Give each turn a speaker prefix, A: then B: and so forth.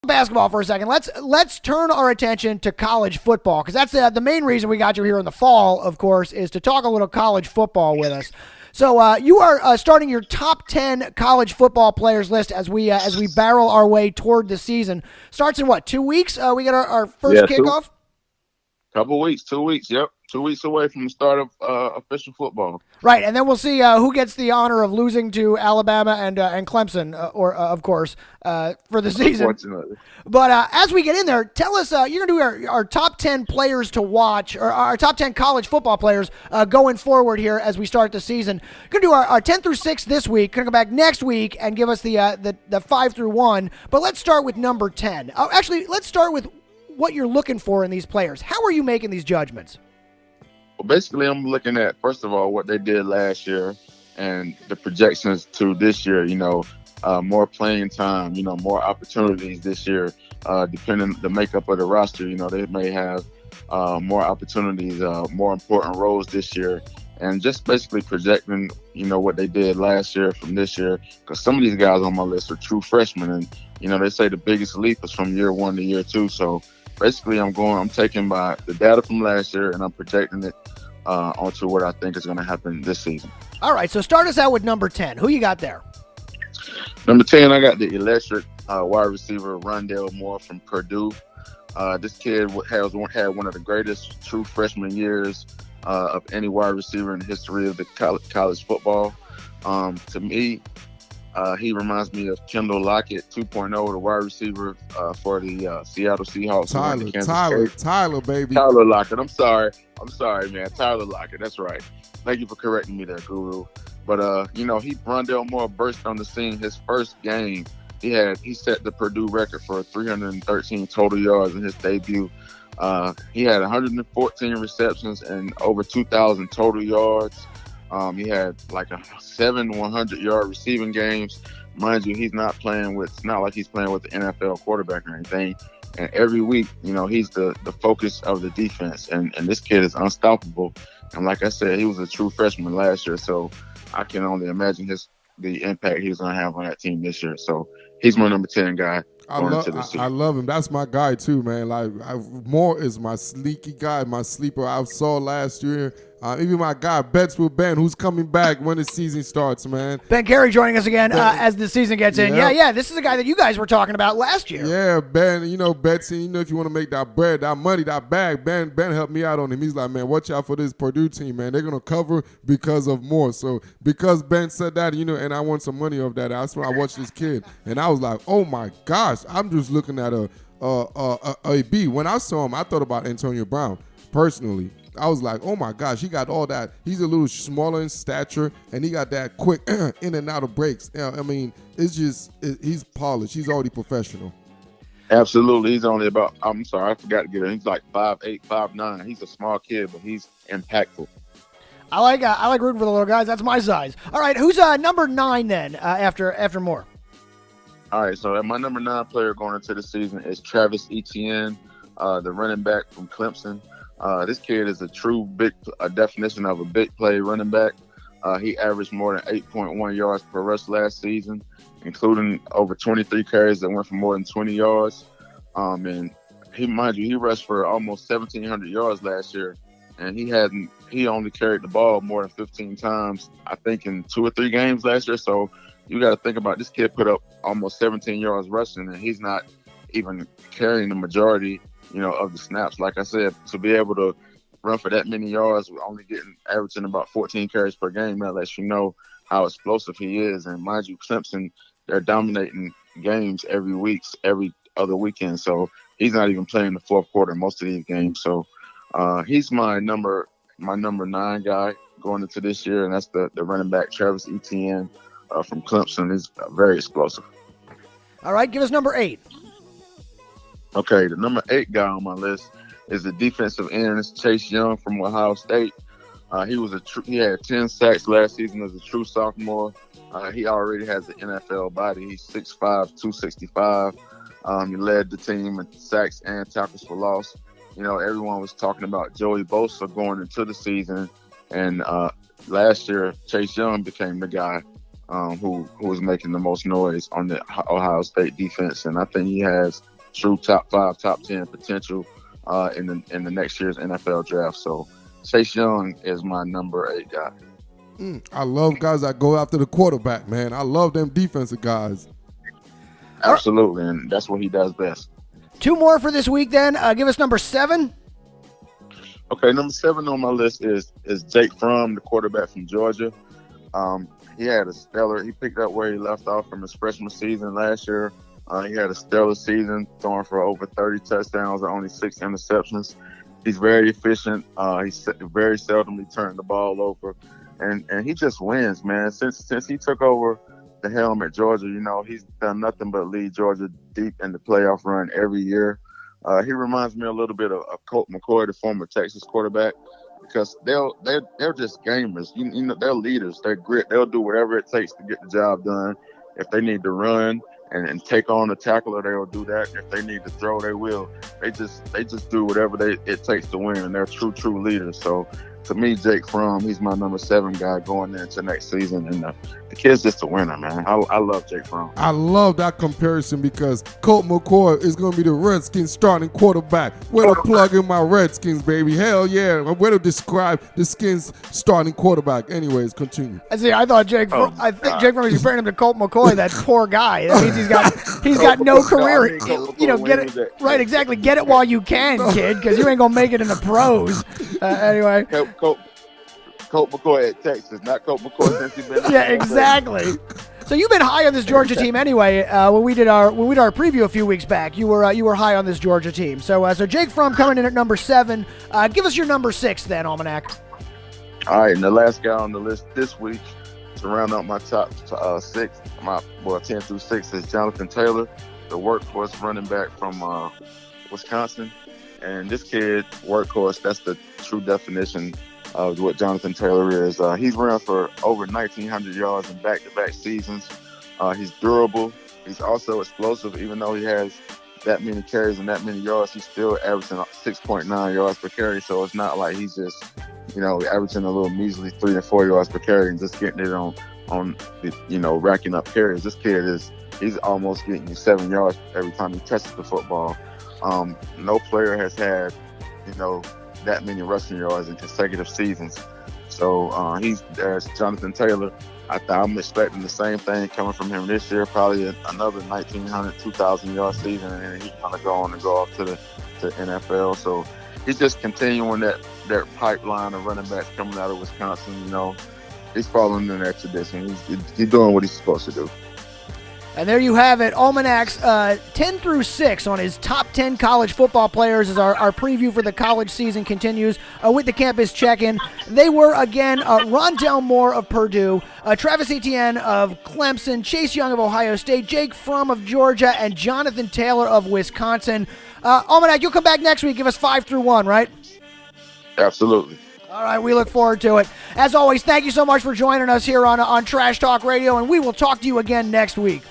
A: basketball for a second. Let's turn our attention to college football, because that's the main reason we got you here in the fall, of course, is to talk a little college football with us. So you are starting your top 10 college football players list as we barrel our way toward the season. Starts in what, 2 weeks? We got our first kickoff?
B: Couple weeks, 2 weeks, yep. 2 weeks away from the start of official football.
A: Right, and then we'll see who gets the honor of losing to Alabama and Clemson, of course, for the season.
B: Unfortunately.
A: But as we get in there, tell us, you're going to do our top 10 players to watch, or our top 10 college football players going forward here as we start the season. Going to do our 10 through 6 this week. Going to come back next week and give us the 5 through 1. But let's start with number 10. Actually, let's start with what you're looking for in these players. How are you making these judgments?
B: Well, basically, I'm looking at, first of all, what they did last year and the projections to this year, more playing time, more opportunities this year, depending the makeup of the roster. They may have more opportunities, more important roles this year, and just basically projecting, what they did last year from this year, because some of these guys on my list are true freshmen, and, they say the biggest leap is from year 1 to year 2, so basically, I'm taking by the data from last year and I'm projecting it onto what I think is going to happen this season.
A: All right, so start us out with number 10. Who you got there?
B: Number 10, I got the electric wide receiver Rondale Moore from Purdue. This kid had one of the greatest true freshman years of any wide receiver in the history of the college football. To me, he reminds me of Kendall Lockett 2.0, the wide receiver for the Seattle Seahawks.
C: Tyler, baby.
B: Tyler Lockett. I'm sorry, man. Tyler Lockett. That's right. Thank you for correcting me there, Guru. But, Rondale Moore burst on the scene his first game. He set the Purdue record for 313 total yards in his debut. He had 114 receptions and over 2,000 total yards. He had like 7 100-yard receiving games. Mind you, it's not like he's playing with the NFL quarterback or anything. And every week, he's the focus of the defense. And this kid is unstoppable. And like I said, he was a true freshman last year. So I can only imagine the impact he's going to have on that team this year. So he's my number 10 guy.
C: I love him. That's my guy too, man. Moore is my sneaky guy, my sleeper. I saw last year. Even my guy, Bets with Ben, who's coming back when the season starts, man.
A: Ben Carey joining us again as the season gets in. Yeah. This is a guy that you guys were talking about last year.
C: Yeah, Ben, Betsy, if you want to make that bread, that money, that bag, Ben helped me out on him. He's like, man, watch out for this Purdue team, man. They're going to cover because of Moore. So because Ben said that, and I want some money off that, that's when I watched this kid. And I was like, oh, my gosh, I'm just looking at a B. When I saw him, I thought about Antonio Brown, personally. I was like, oh my gosh, he got all that. He's a little smaller in stature, and he got that quick in and out of breaks. He's polished. He's already professional.
B: Absolutely. He's only about, I forgot to get it. He's like 5'8", 5'9". He's a small kid, but he's impactful.
A: I like rooting for the little guys. That's my size. All right, who's number 9 then after Moore?
B: All right, so my number 9 player going into the season is Travis Etienne, the running back from Clemson. This kid is a definition of a big play running back. He averaged more than 8.1 yards per rush last season, including over 23 carries that went for more than 20 yards. And he rushed for almost 1,700 yards last year, and he only carried the ball more than 15 times, I think, in 2 or 3 games last year. So you got to think about this kid put up almost 17 yards rushing, and he's not even carrying the majority of the snaps. Like I said, to be able to run for that many yards, we're averaging about 14 carries per game. That lets you know how explosive he is. And mind you, Clemson, they're dominating games every other weekend. So he's not even playing the fourth quarter in most of these games. So he's my number 9 guy going into this year, and that's the running back Travis Etienne from Clemson. He's very explosive.
A: All right, give us number 8.
B: Okay, the number 8 guy on my list is the defensive end, Chase Young from Ohio State. He had 10 sacks last season as a true sophomore. He already has an NFL body. He's 6'5", 265. He led the team in sacks and tackles for loss. Everyone was talking about Joey Bosa going into the season, and last year Chase Young became the guy who was making the most noise on the Ohio State defense, and I think he has true top 5, top 10 potential in the next year's NFL draft. So Chase Young is my number 8 guy.
C: I love guys that go after the quarterback, man. I love them defensive guys.
B: Absolutely, and that's what he does best.
A: 2 more for this week then. Give us number 7.
B: Okay, number 7 on my list is Jake Fromm, the quarterback from Georgia. He had a stellar. He picked up where he left off from his freshman season last year. He had a stellar season, throwing for over 30 touchdowns and only 6 interceptions. He's very efficient. He's very seldomly turned the ball over, and he just wins, man. Since he took over the helm at Georgia, he's done nothing but lead Georgia deep in the playoff run every year. He reminds me a little bit of Colt McCoy, the former Texas quarterback, because they're just gamers. They're leaders. They're grit. They'll do whatever it takes to get the job done. If they need to run and take on the tackler, they'll do that. If they need to throw, they will. They just do whatever it takes to win, and they're true leaders. So to me, Jake Fromm, he's my number 7 guy going into next season, and the kid's just a winner, man. I love Jake Fromm.
C: I love that comparison because Colt McCoy is going to be the Redskins starting quarterback. Way to plug in my Redskins, baby. Hell yeah. Way to describe the Skins starting quarterback. Anyways, continue.
A: I thought Jake Fromm was comparing him to Colt McCoy, that poor guy. That means he's got no career. Get it right, exactly. Get it while you can, kid, because you ain't going to make it in the pros. Anyway.
B: Colt McCoy at Texas, not Colt McCoy since he's been.
A: Yeah, exactly. So you've been high on this Georgia team anyway. When we did our preview a few weeks back, you were high on this Georgia team. So Jake Fromm coming in at number 7. Give us your number 6 then, Almanac.
B: All right, and the last guy on the list this week to round out my top 6, 10 through 6 is Jonathan Taylor, the workhorse running back from Wisconsin. And this kid, workhorse, that's the true definition of what Jonathan Taylor is. He's run for over 1,900 yards in back-to-back seasons. He's durable. He's also explosive. Even though he has that many carries and that many yards, he's still averaging 6.9 yards per carry. So it's not like he's just, averaging a little measly 3 and 4 yards per carry and just getting it on racking up carries. This kid he's almost getting you 7 yards every time he touches the football. No player has had, that many rushing yards in consecutive seasons. So there's Jonathan Taylor. I'm expecting the same thing coming from him this year, probably another 1,900, 2,000 yard season, and he's going to go on and go off to the NFL. So he's just continuing that pipeline of running backs coming out of Wisconsin. He's following in that tradition. He's doing what he's supposed to do.
A: And there you have it. Almanac's 10 through 6 on his top 10 college football players as our preview for the college season continues with the campus check-in. They were, again, Rondale Moore of Purdue, Travis Etienne of Clemson, Chase Young of Ohio State, Jake Fromm of Georgia, and Jonathan Taylor of Wisconsin. Almanac, you'll come back next week. Give us 5 through 1, right?
B: Absolutely.
A: All right, we look forward to it. As always, thank you so much for joining us here on Trash Talk Radio, and we will talk to you again next week.